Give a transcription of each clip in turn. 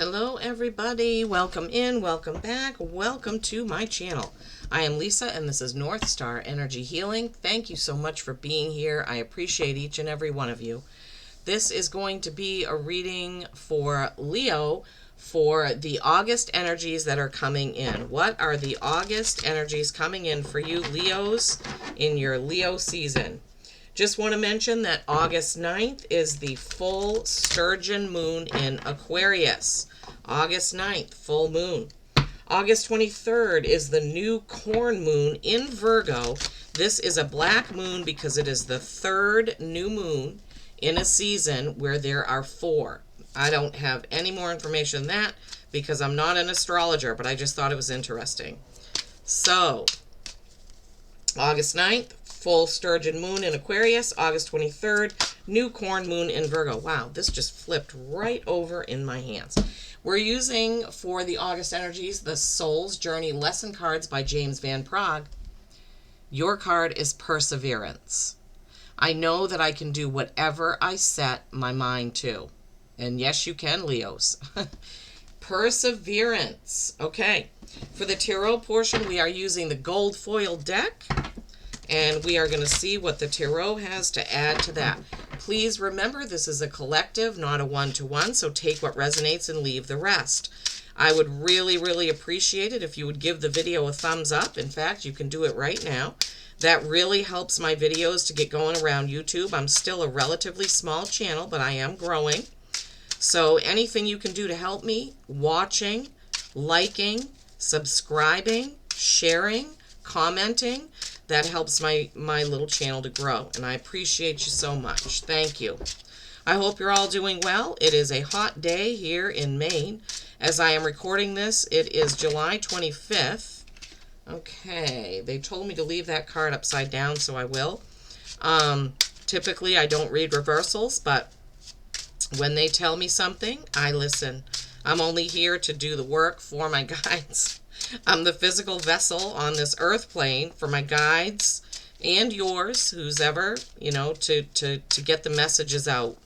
Hello everybody, welcome in, welcome back, welcome to my channel. I am Lisa and this is North Star Energy Healing. Thank you so much for being here. I appreciate each and every one of you. This is going to be a reading for Leo for the August energies that are coming in. What are the August energies coming in for you Leos in your Leo season? Just want to mention that August 9th is the full sturgeon moon in Aquarius. August 9th, full moon. August 23rd is the new corn moon in Virgo. This is a black moon because it is the third new moon in a season where there are 4. I don't have any more information than that because I'm not an astrologer, but I just thought it was interesting. So, August 9th, full sturgeon moon in Aquarius. August 23rd, new corn moon in Virgo. Wow, this just flipped right over in my hands. We're using for the August energies the Soul's Journey Lesson Cards by James Van Praagh. Your card is Perseverance. I know that I can do whatever I set my mind to. And yes, you can, Leos. Perseverance. Okay. For the tarot portion, we are using the gold foil deck. And we are going to see what the tarot has to add to that. Please remember, this is a collective, not a one-to-one, so take what resonates and leave the rest. I would really, really appreciate it if you would give the video a thumbs up. In fact, you can do it right now. That really helps my videos to get going around YouTube. I'm still a relatively small channel, but I am growing. So anything you can do to help me, watching, liking, subscribing, sharing, commenting, that helps my little channel to grow, and I appreciate you so much. Thank you. I hope you're all doing well. It is a hot day here in Maine. As I am recording this, it is July 25th. Okay, they told me to leave that card upside down, so I will. Typically, I don't read reversals, but when they tell me something, I listen. I'm only here to do the work for my guides. I'm the physical vessel on this earth plane for my guides and yours, who's ever, to get the messages out.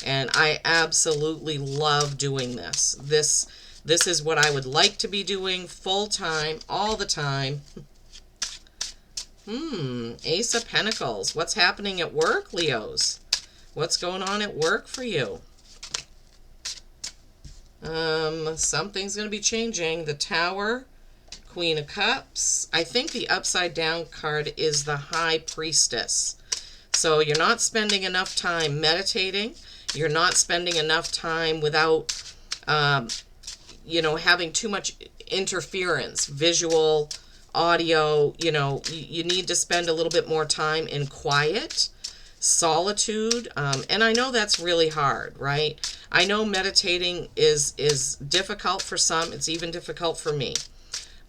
And I absolutely love doing this. This is what I would like to be doing full time, all the time. Ace of Pentacles. What's happening at work, Leos? What's going on at work for you? Something's going to be changing. The Tower, Queen of Cups. I think the upside down card is the High Priestess. So you're not spending enough time meditating. You're not spending enough time without, having too much interference, visual, audio. You need to spend a little bit more time in quiet, solitude. And I know that's really hard, right? I know meditating is difficult for some. It's even difficult for me.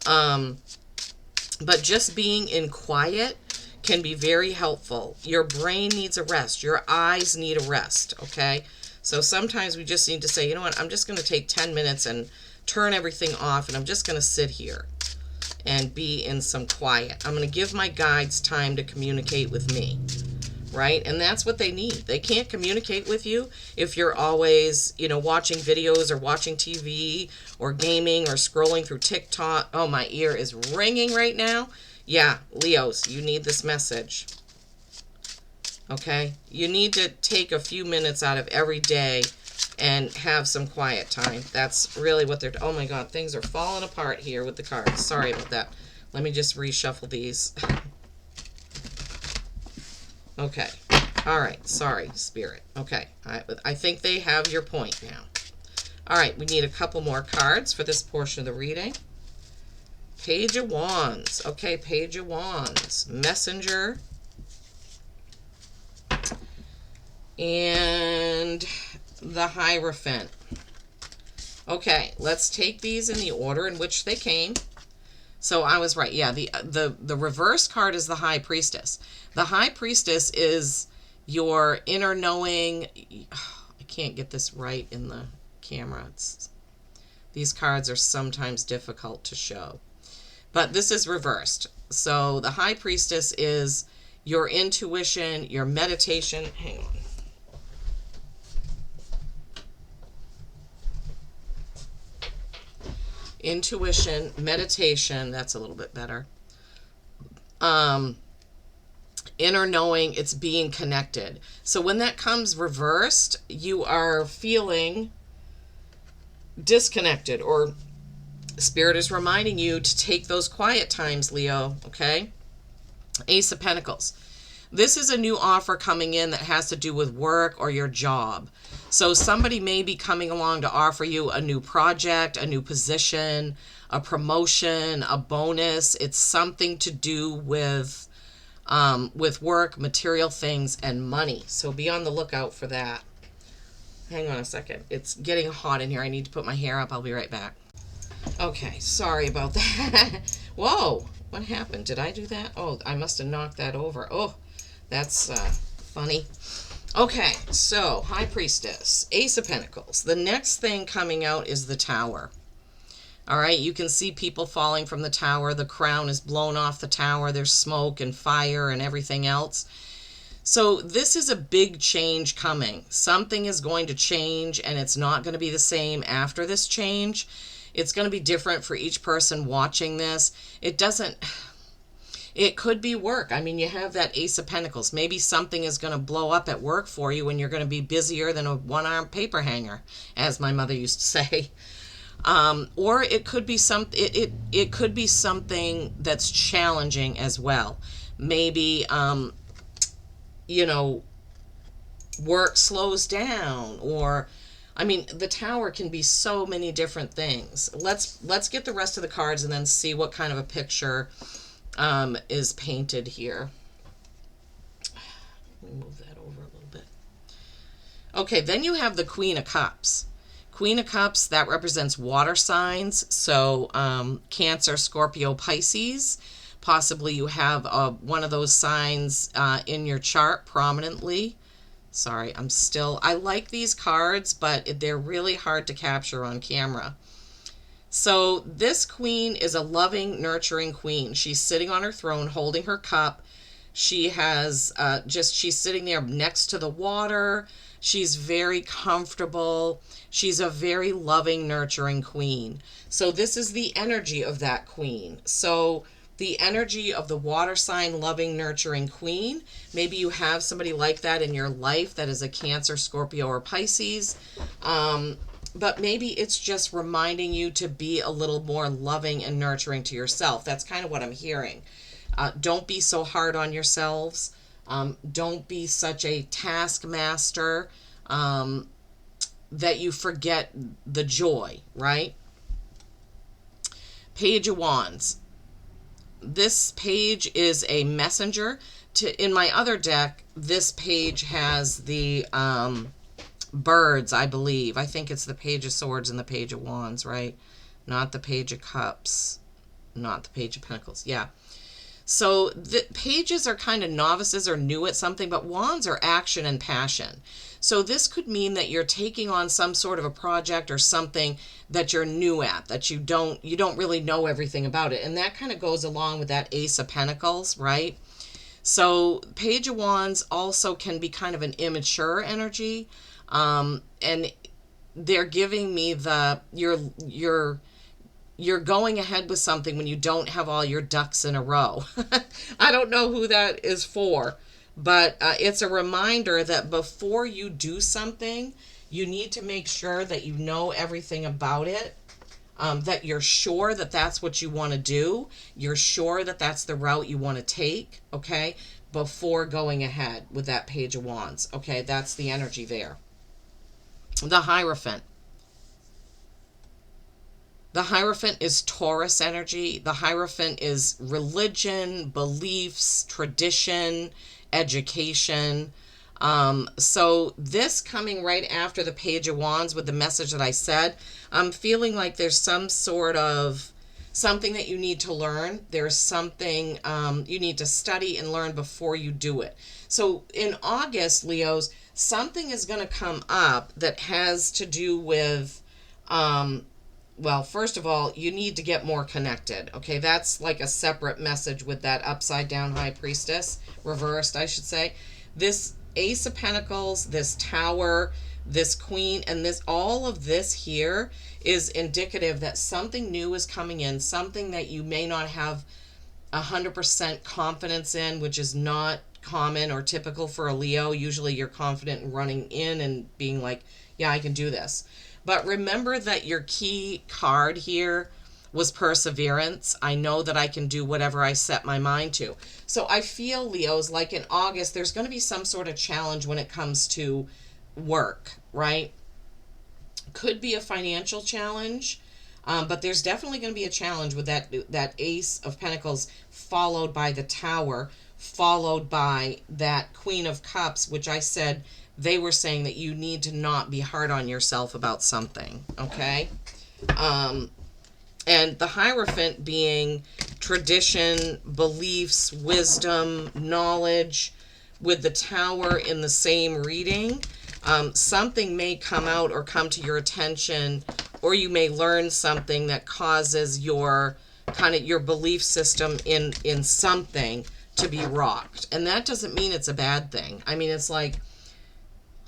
But just being in quiet can be very helpful. Your brain needs a rest. Your eyes need a rest, okay? So sometimes we just need to say, you know what, I'm just going to take 10 minutes and turn everything off, and I'm just going to sit here and be in some quiet. I'm going to give my guides time to communicate with me, right? And that's what they need. They can't communicate with you if you're always, watching videos or watching TV or gaming or scrolling through TikTok. Oh, my ear is ringing right now. Yeah, Leos, you need this message. Okay? You need to take a few minutes out of every day and have some quiet time. That's really what they're... Oh, my God, things are falling apart here with the cards. Sorry about that. Let me just reshuffle these. Okay. All right. Sorry, Spirit. Okay. I think they have your point now. All right. We need a couple more cards for this portion of the reading. Page of Wands. Okay. Page of Wands. Messenger. And the Hierophant. Okay. Let's take these in the order in which they came. So I was right. Yeah, the reverse card is the High Priestess. The High Priestess is your inner knowing. I can't get this right in the camera. These cards are sometimes difficult to show. But this is reversed. So the High Priestess is your intuition, your meditation. Hang on. intuition, meditation, that's a little bit better. Inner knowing, it's being connected. So when that comes reversed, you are feeling disconnected, or Spirit is reminding you to take those quiet times, Leo, okay? Ace of Pentacles. This is a new offer coming in that has to do with work or your job. So somebody may be coming along to offer you a new project, a new position, a promotion, a bonus. It's something to do with work, material things, and money. So be on the lookout for that. Hang on a second. It's getting hot in here. I need to put my hair up. I'll be right back. Okay, sorry about that. Whoa, what happened? Did I do that? Oh, I must have knocked that over. Oh, that's funny. Okay, so High Priestess, Ace of Pentacles. The next thing coming out is the Tower. All right, you can see people falling from the tower. The crown is blown off the tower. There's smoke and fire and everything else. So this is a big change coming. Something is going to change, and it's not going to be the same after this change. It's going to be different for each person watching this. It could be work. I mean, you have that Ace of Pentacles. Maybe something is going to blow up at work for you, and you're going to be busier than a one-armed paper hanger, as my mother used to say. Or it could be it could be something that's challenging as well. Maybe work slows down, or I mean, the Tower can be so many different things. Let's get the rest of the cards and then see what kind of a picture is painted here. Let me move that over a little bit. Okay, then you have the Queen of Cups. Queen of Cups, that represents water signs. So Cancer, Scorpio, Pisces. Possibly you have one of those signs in your chart prominently. Sorry, I like these cards, but they're really hard to capture on camera. So this queen is a loving, nurturing queen. She's sitting on her throne holding her cup. She has she's sitting there next to the water. She's very comfortable. She's a very loving, nurturing queen. So this is the energy of that queen. So the energy of the water sign, loving, nurturing queen. Maybe you have somebody like that in your life that is a Cancer, Scorpio, or Pisces. But maybe it's just reminding you to be a little more loving and nurturing to yourself. That's kind of what I'm hearing. Don't be so hard on yourselves. Don't be such a taskmaster that you forget the joy, right? Page of Wands. This page is a messenger. In my other deck, this page has the birds, I believe. I think it's the Page of Swords and the Page of Wands, right? Not the Page of Cups. Not the Page of Pentacles. Yeah. So the pages are kind of novices or new at something, but wands are action and passion. So this could mean that you're taking on some sort of a project or something that you're new at, that you don't really know everything about it. And that kind of goes along with that Ace of Pentacles, right? So Page of Wands also can be kind of an immature energy. And they're giving me you're going ahead with something when you don't have all your ducks in a row. I don't know who that is for, but it's a reminder that before you do something, you need to make sure that you know everything about it, that you're sure that that's what you want to do. You're sure that that's the route you want to take, okay, before going ahead with that Page of Wands. Okay, that's the energy there. The Hierophant. The Hierophant is Taurus energy. The Hierophant is religion, beliefs, tradition, education. So this coming right after the Page of Wands with the message that I said, I'm feeling like there's some sort of something that you need to learn. There's something you need to study and learn before you do it. So in August, Leos, something is going to come up that has to do with well, first of all, you need to get more connected. Okay, that's like a separate message with that upside down High Priestess, reversed, I should say. This Ace of Pentacles, this Tower, this queen, and this, all of this here is indicative that something new is coming in, something that you may not have 100% confidence in, which is not common or typical for a Leo. Usually you're confident in running in and being like, yeah, I can do this. But remember that your key card here was perseverance. I know that I can do whatever I set my mind to. So I feel, Leos, like in August, there's going to be some sort of challenge when it comes to work, right? Could be a financial challenge, but there's definitely going to be a challenge with that Ace of Pentacles followed by the Tower, followed by that Queen of Cups, which I said they were saying that you need to not be hard on yourself about something, okay? And the Hierophant being tradition, beliefs, wisdom, knowledge, with the Tower in the same reading. Something may come out or come to your attention, or you may learn something that causes your your belief system in something to be rocked. And that doesn't mean it's a bad thing. I mean, it's like,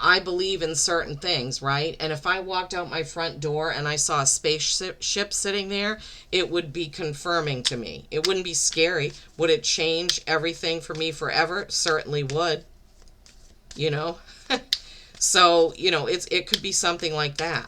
I believe in certain things, right? And if I walked out my front door and I saw a spaceship sitting there, it would be confirming to me. It wouldn't be scary. Would it change everything for me forever? Certainly would. You know? So, you know, it could be something like that.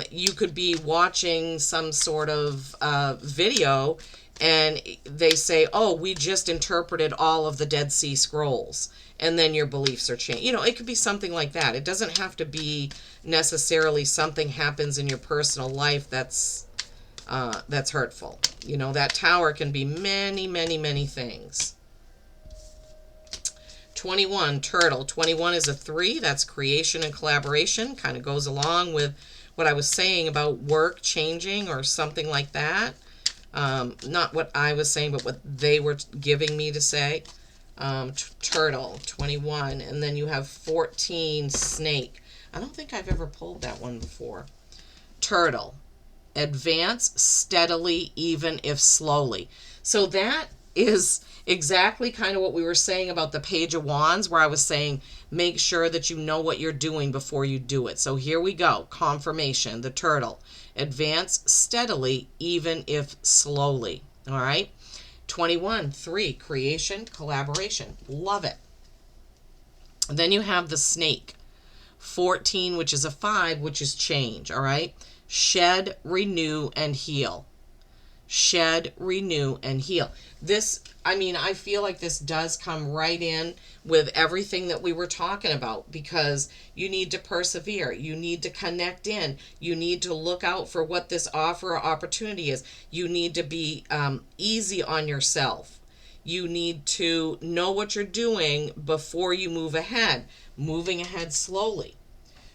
You could be watching some sort of video and they say, oh, we just interpreted all of the Dead Sea Scrolls. And then your beliefs are changed. You know, it could be something like that. It doesn't have to be necessarily something happens in your personal life that's hurtful. You know, that Tower can be many, many, many things. 21, Turtle. 21 is a 3. That's creation and collaboration. Kind of goes along with what I was saying about work changing or something like that. Not what I was saying, but what they were giving me to say. Turtle, 21. And then you have 14, Snake. I don't think I've ever pulled that one before. Turtle. Advance steadily, even if slowly. So that is exactly kind of what we were saying about the Page of Wands, where I was saying make sure that you know what you're doing before you do it. So here we go. Confirmation, the Turtle. Advance steadily, even if slowly. All right. 21, 3, creation, collaboration. Love it. And then you have the Snake. 14, which is a 5, which is change. All right. Shed, renew, and heal. Shed, renew, and heal. This, I mean, I feel like this does come right in with everything that we were talking about, because you need to persevere. You need to connect in. You need to look out for what this offer or opportunity is. You need to be easy on yourself. You need to know what you're doing before you move ahead. Moving ahead slowly.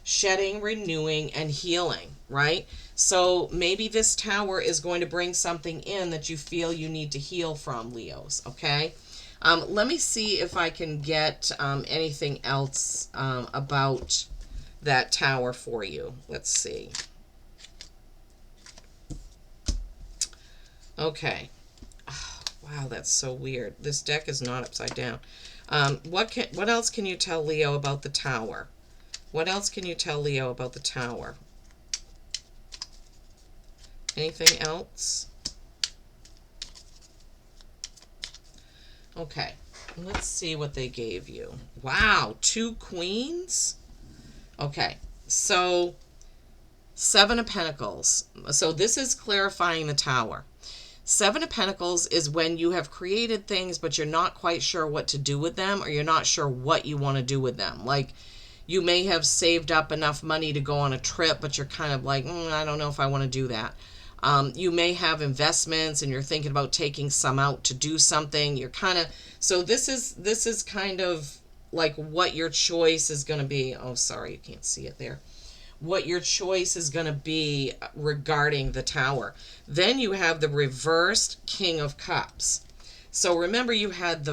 Shedding, renewing, and healing, right? So maybe this Tower is going to bring something in that you feel you need to heal from, Leos, okay? Let me see if I can get anything else about that Tower for you. Let's see. Okay. Oh, wow, that's so weird. This deck is not upside down. What else can you tell Leo about the Tower? What else can you tell Leo about the Tower? Anything else? Okay, let's see what they gave you. Wow, 2 queens? Okay, so 7 of Pentacles. So this is clarifying the Tower. 7 of Pentacles is when you have created things, but you're not quite sure what to do with them, or you're not sure what you want to do with them. Like, you may have saved up enough money to go on a trip, but you're kind of like, I don't know if I want to do that. You may have investments and you're thinking about taking some out to do something. You're kind of, so this is kind of like what your choice is going to be. Oh, sorry, you can't see it there. What your choice is going to be regarding the Tower. Then you have the reversed King of Cups. So remember, you had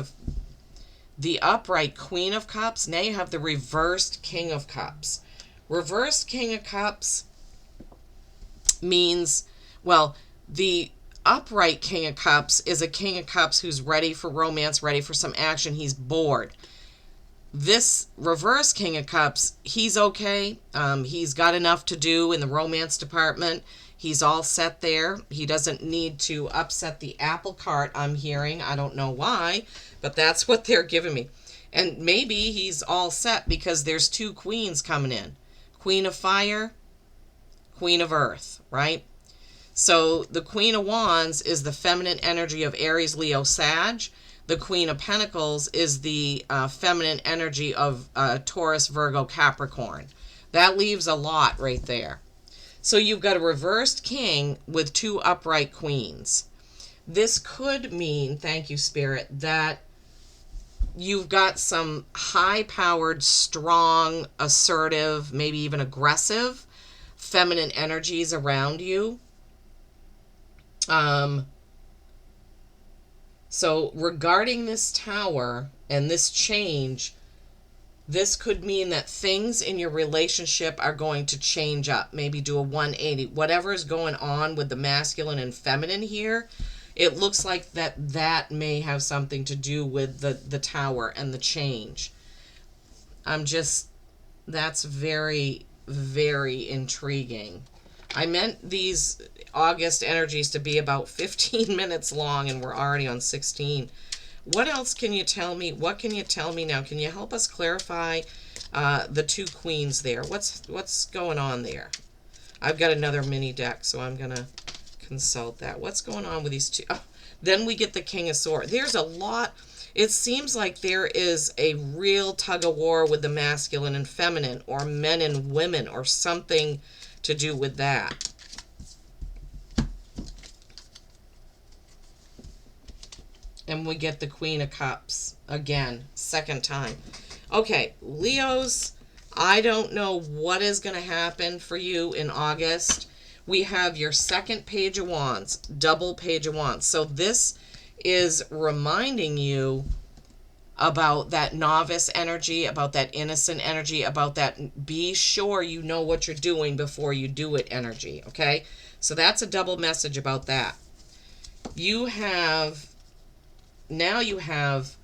the upright Queen of Cups. Now you have the reversed King of Cups. Reversed King of Cups means, well, the upright King of Cups is a King of Cups who's ready for romance, ready for some action. He's bored. this reverse King of Cups, he's okay. He's got enough to do in the romance department. He's all set there. He doesn't need to upset the apple cart, I'm hearing. I don't know why, but that's what they're giving me. And maybe he's all set because there's two queens coming in. Queen of Fire, Queen of Earth, right? So the Queen of Wands is the feminine energy of Aries, Leo, Sag. The Queen of Pentacles is the feminine energy of Taurus, Virgo, Capricorn. That leaves a lot right there. So you've got a reversed king with two upright queens. This could mean, thank you, Spirit, that you've got some high-powered, strong, assertive, maybe even aggressive feminine energies around you. So regarding this tower and this change, this could mean that things in your relationship are going to change up, maybe do a 180. Whatever is going on with the masculine and feminine here, it looks like that may have something to do with the tower and the change. That's very, very intriguing. I meant these August energies to be about 15 minutes long, and we're already on 16. What else can you tell me? What can you tell me now? Can you help us clarify the two queens there? What's going on there? I've got another mini deck, so I'm going to consult that. What's going on with these two? Oh, then we get the King of Swords. There's a lot. It seems like there is a real tug of war with the masculine and feminine, or men and women, or something to do with that. And we get the Queen of Cups again, second time. Okay, Leos, I don't know what is going to happen for you in August. We have your second Page of Wands, double Page of Wands. So this is reminding you about that novice energy, about that innocent energy, about that be sure you know what you're doing before you do it energy, okay? So that's a double message about that. Now you have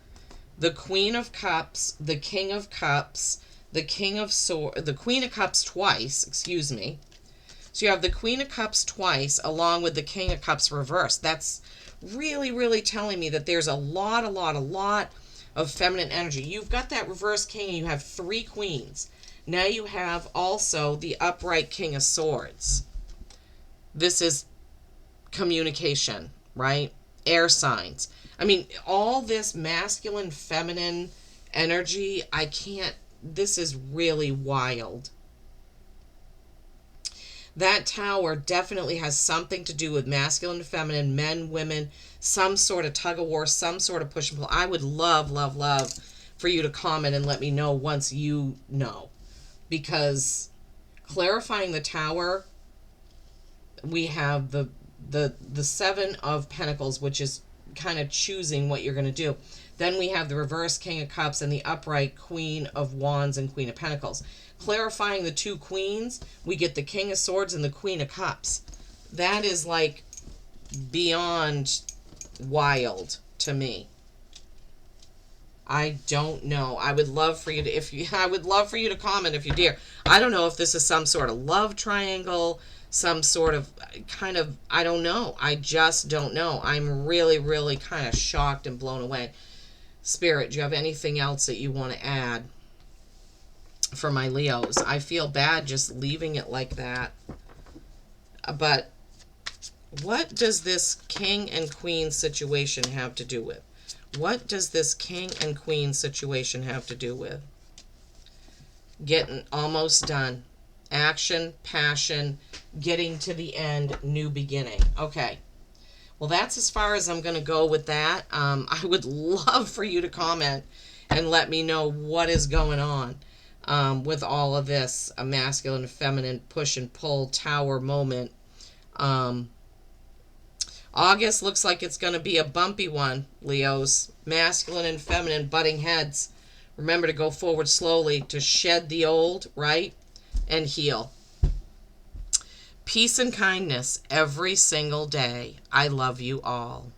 the Queen of Cups, the King of Cups, the King of Swords, the Queen of Cups twice, excuse me. So you have the Queen of Cups twice along with the King of Cups reversed. That's really, really telling me that there's a lot of feminine energy. You've got that reversed king and you have three queens. Now you have also the upright King of Swords. This is communication, right? Air signs. I mean, all this masculine, feminine energy, this is really wild. That tower definitely has something to do with masculine and feminine, men, women, some sort of tug of war, some sort of push and pull. I would love for you to comment and let me know once you know. Because clarifying the tower, we have the Seven of Pentacles, which is kind of choosing what you're going to do. Then we have the reverse King of Cups and the upright Queen of Wands and Queen of Pentacles. Clarifying the two queens, we get the King of Swords and the Queen of Cups. That is like beyond wild to me. I don't know. I would love for you to I would love for you to comment if you dare. I don't know if this is some sort of love triangle, some sort of kind of, I don't know. I just don't know. I'm really kind of shocked and blown away. Spirit, do you have anything else that you want to add for my Leos? I feel bad just leaving it like that. But what does this King and Queen situation have to do with? What does this King and Queen situation have to do with? Getting almost done. Action, passion, getting to the end, new beginning. Okay. Well, that's as far as I'm going to go with that. I would love for you to comment and let me know what is going on with all of this masculine and feminine push and pull tower moment. August looks like it's going to be a bumpy one, Leos. Masculine and feminine butting heads. Remember to go forward slowly, to shed the old, right? And heal. Peace and kindness every single day. I love you all.